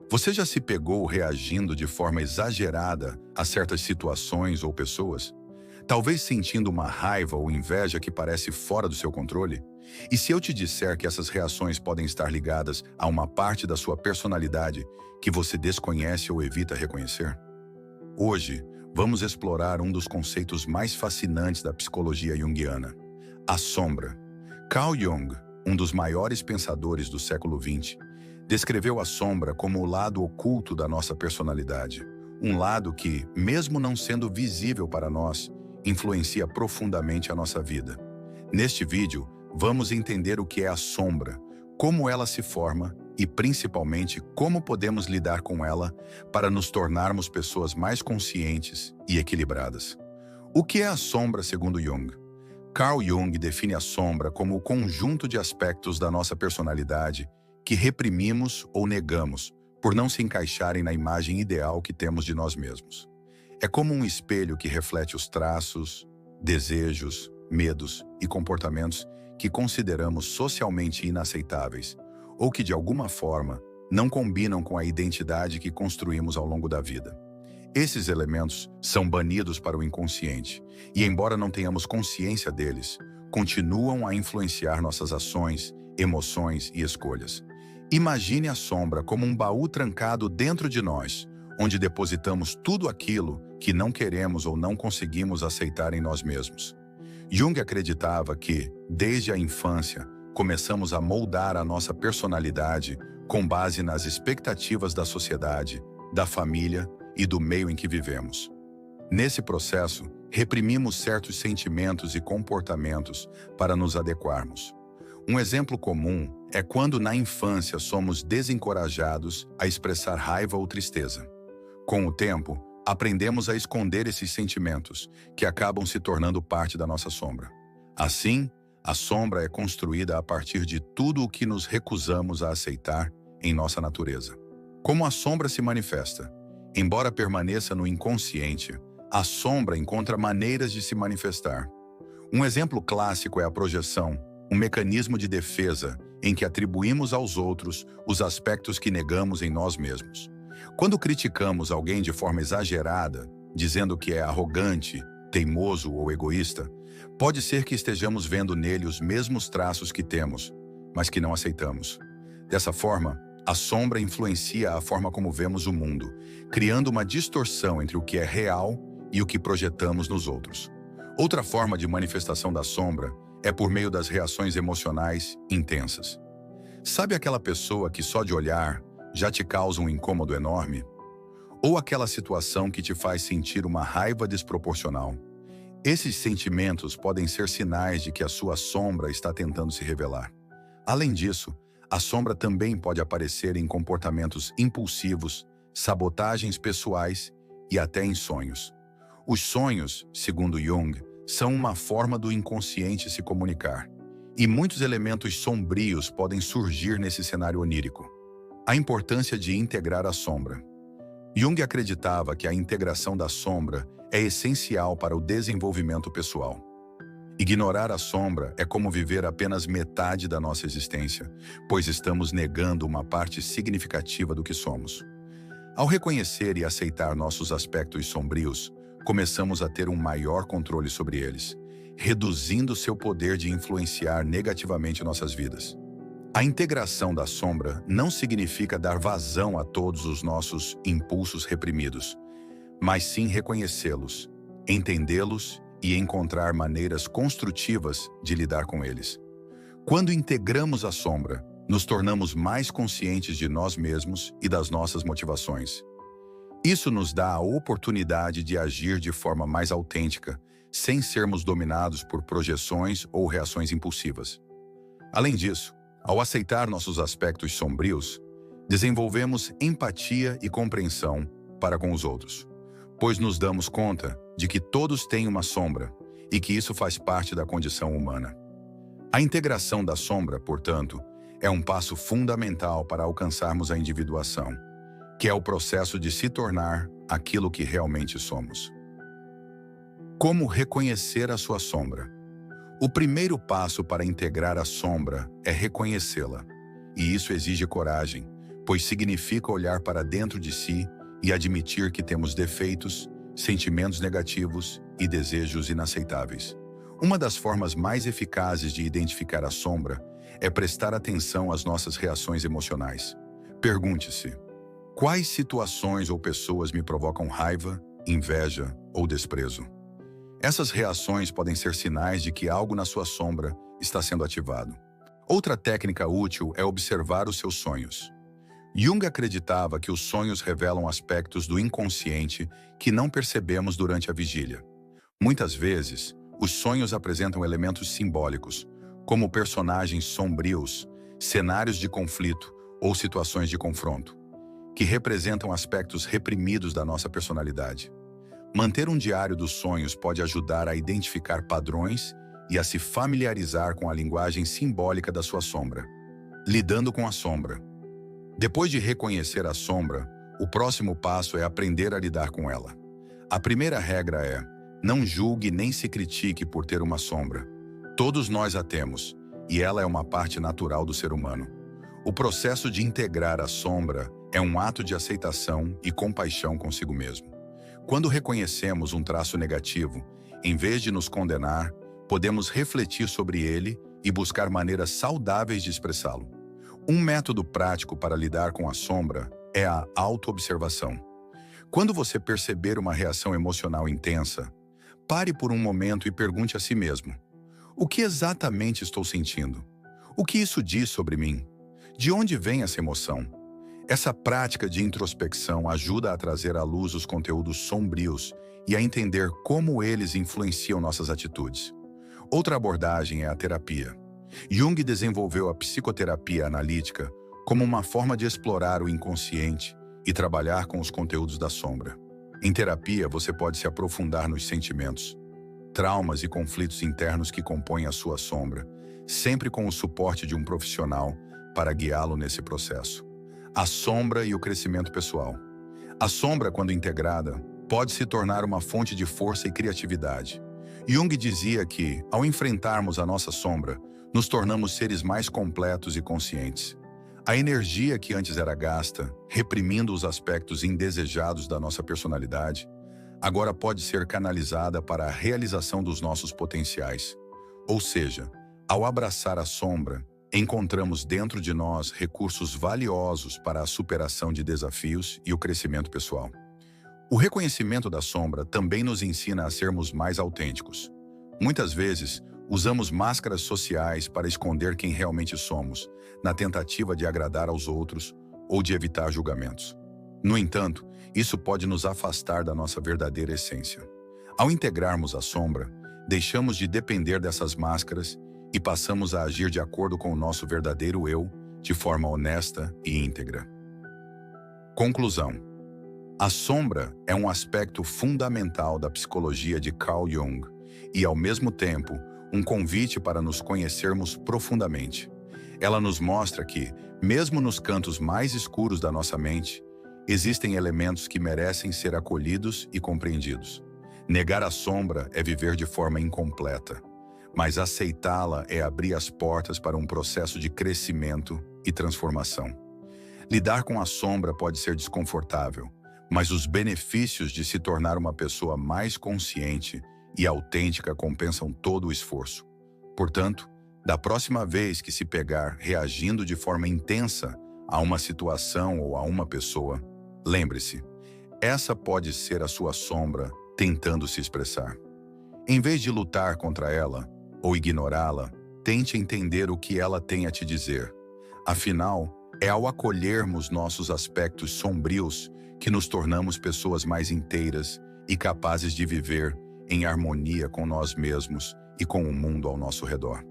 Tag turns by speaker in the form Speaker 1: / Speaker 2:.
Speaker 1: Você já se pegou reagindo de forma exagerada a certas situações ou pessoas? Talvez sentindo uma raiva ou inveja que parece fora do seu controle? E se eu te disser que essas reações podem estar ligadas a uma parte da sua personalidade que você desconhece ou evita reconhecer? Hoje, vamos explorar um dos conceitos mais fascinantes da psicologia junguiana, a sombra. Carl Jung, um dos maiores pensadores do século XX, descreveu a sombra como o lado oculto da nossa personalidade, um lado que, mesmo não sendo visível para nós, influencia profundamente a nossa vida. Neste vídeo, vamos entender o que é a sombra, como ela se forma e, principalmente, como podemos lidar com ela para nos tornarmos pessoas mais conscientes e equilibradas. O que é a sombra segundo Jung? Carl Jung define a sombra como o conjunto de aspectos da nossa personalidade que reprimimos ou negamos por não se encaixarem na imagem ideal que temos de nós mesmos. É como um espelho que reflete os traços, desejos, medos e comportamentos que consideramos socialmente inaceitáveis ou que, de alguma forma, não combinam com a identidade que construímos ao longo da vida. Esses elementos são banidos para o inconsciente e, embora não tenhamos consciência deles, continuam a influenciar nossas ações, emoções e escolhas. Imagine a sombra como um baú trancado dentro de nós, onde depositamos tudo aquilo que não queremos ou não conseguimos aceitar em nós mesmos. Jung acreditava que, desde a infância, começamos a moldar a nossa personalidade com base nas expectativas da sociedade, da família e do meio em que vivemos. Nesse processo, reprimimos certos sentimentos e comportamentos para nos adequarmos. Um exemplo comum é quando na infância somos desencorajados a expressar raiva ou tristeza. Com o tempo, aprendemos a esconder esses sentimentos, que acabam se tornando parte da nossa sombra. Assim, a sombra é construída a partir de tudo o que nos recusamos a aceitar em nossa natureza. Como a sombra se manifesta? Embora permaneça no inconsciente, a sombra encontra maneiras de se manifestar. Um exemplo clássico é a projeção, um mecanismo de defesa em que atribuímos aos outros os aspectos que negamos em nós mesmos. Quando criticamos alguém de forma exagerada, dizendo que é arrogante, teimoso ou egoísta, pode ser que estejamos vendo nele os mesmos traços que temos, mas que não aceitamos. Dessa forma, a sombra influencia a forma como vemos o mundo, criando uma distorção entre o que é real e o que projetamos nos outros. Outra forma de manifestação da sombra é por meio das reações emocionais intensas. Sabe aquela pessoa que só de olhar já te causa um incômodo enorme? Ou aquela situação que te faz sentir uma raiva desproporcional? Esses sentimentos podem ser sinais de que a sua sombra está tentando se revelar. Além disso, a sombra também pode aparecer em comportamentos impulsivos, sabotagens pessoais e até em sonhos. Os sonhos, segundo Jung, são uma forma do inconsciente se comunicar, e muitos elementos sombrios podem surgir nesse cenário onírico. A importância de integrar a sombra. Jung acreditava que a integração da sombra é essencial para o desenvolvimento pessoal. Ignorar a sombra é como viver apenas metade da nossa existência, pois estamos negando uma parte significativa do que somos. Ao reconhecer e aceitar nossos aspectos sombrios, começamos a ter um maior controle sobre eles, reduzindo seu poder de influenciar negativamente nossas vidas. A integração da sombra não significa dar vazão a todos os nossos impulsos reprimidos, mas sim reconhecê-los, entendê-los e encontrar maneiras construtivas de lidar com eles. Quando integramos a sombra, nos tornamos mais conscientes de nós mesmos e das nossas motivações. Isso nos dá a oportunidade de agir de forma mais autêntica, sem sermos dominados por projeções ou reações impulsivas. Além disso, ao aceitar nossos aspectos sombrios, desenvolvemos empatia e compreensão para com os outros, pois nos damos conta de que todos têm uma sombra e que isso faz parte da condição humana. A integração da sombra, portanto, é um passo fundamental para alcançarmos a individuação, que é o processo de se tornar aquilo que realmente somos. Como reconhecer a sua sombra? O primeiro passo para integrar a sombra é reconhecê-la, e isso exige coragem, pois significa olhar para dentro de si e admitir que temos defeitos, sentimentos negativos e desejos inaceitáveis. Uma das formas mais eficazes de identificar a sombra é prestar atenção às nossas reações emocionais. Pergunte-se: quais situações ou pessoas me provocam raiva, inveja ou desprezo? Essas reações podem ser sinais de que algo na sua sombra está sendo ativado. Outra técnica útil é observar os seus sonhos. Jung acreditava que os sonhos revelam aspectos do inconsciente que não percebemos durante a vigília. Muitas vezes, os sonhos apresentam elementos simbólicos, como personagens sombrios, cenários de conflito ou situações de confronto, que representam aspectos reprimidos da nossa personalidade. Manter um diário dos sonhos pode ajudar a identificar padrões e a se familiarizar com a linguagem simbólica da sua sombra. Lidando com a sombra. Depois de reconhecer a sombra, o próximo passo é aprender a lidar com ela. A primeira regra é: não julgue nem se critique por ter uma sombra. Todos nós a temos, e ela é uma parte natural do ser humano. O processo de integrar a sombra é um ato de aceitação e compaixão consigo mesmo. Quando reconhecemos um traço negativo, em vez de nos condenar, podemos refletir sobre ele e buscar maneiras saudáveis de expressá-lo. Um método prático para lidar com a sombra é a autoobservação. Quando você perceber uma reação emocional intensa, pare por um momento e pergunte a si mesmo: o que exatamente estou sentindo? O que isso diz sobre mim? De onde vem essa emoção? Essa prática de introspecção ajuda a trazer à luz os conteúdos sombrios e a entender como eles influenciam nossas atitudes. Outra abordagem é a terapia. Jung desenvolveu a psicoterapia analítica como uma forma de explorar o inconsciente e trabalhar com os conteúdos da sombra. Em terapia, você pode se aprofundar nos sentimentos, traumas e conflitos internos que compõem a sua sombra, sempre com o suporte de um profissional para guiá-lo nesse processo. A sombra e o crescimento pessoal. A sombra, quando integrada, pode se tornar uma fonte de força e criatividade. Jung dizia que, ao enfrentarmos a nossa sombra, nos tornamos seres mais completos e conscientes. A energia que antes era gasta, reprimindo os aspectos indesejados da nossa personalidade, agora pode ser canalizada para a realização dos nossos potenciais. Ou seja, ao abraçar a sombra, encontramos dentro de nós recursos valiosos para a superação de desafios e o crescimento pessoal. O reconhecimento da sombra também nos ensina a sermos mais autênticos. Muitas vezes, usamos máscaras sociais para esconder quem realmente somos, na tentativa de agradar aos outros ou de evitar julgamentos. No entanto, isso pode nos afastar da nossa verdadeira essência. Ao integrarmos a sombra, deixamos de depender dessas máscaras e passamos a agir de acordo com o nosso verdadeiro eu, de forma honesta e íntegra. Conclusão. A sombra é um aspecto fundamental da psicologia de Carl Jung e, ao mesmo tempo, um convite para nos conhecermos profundamente. Ela nos mostra que, mesmo nos cantos mais escuros da nossa mente, existem elementos que merecem ser acolhidos e compreendidos. Negar a sombra é viver de forma incompleta, mas aceitá-la é abrir as portas para um processo de crescimento e transformação. Lidar com a sombra pode ser desconfortável, mas os benefícios de se tornar uma pessoa mais consciente e autêntica compensam todo o esforço. Portanto, da próxima vez que se pegar reagindo de forma intensa a uma situação ou a uma pessoa, lembre-se, essa pode ser a sua sombra tentando se expressar. Em vez de lutar contra ela ou ignorá-la, tente entender o que ela tem a te dizer. Afinal, é ao acolhermos nossos aspectos sombrios que nos tornamos pessoas mais inteiras e capazes de viver em harmonia com nós mesmos e com o mundo ao nosso redor.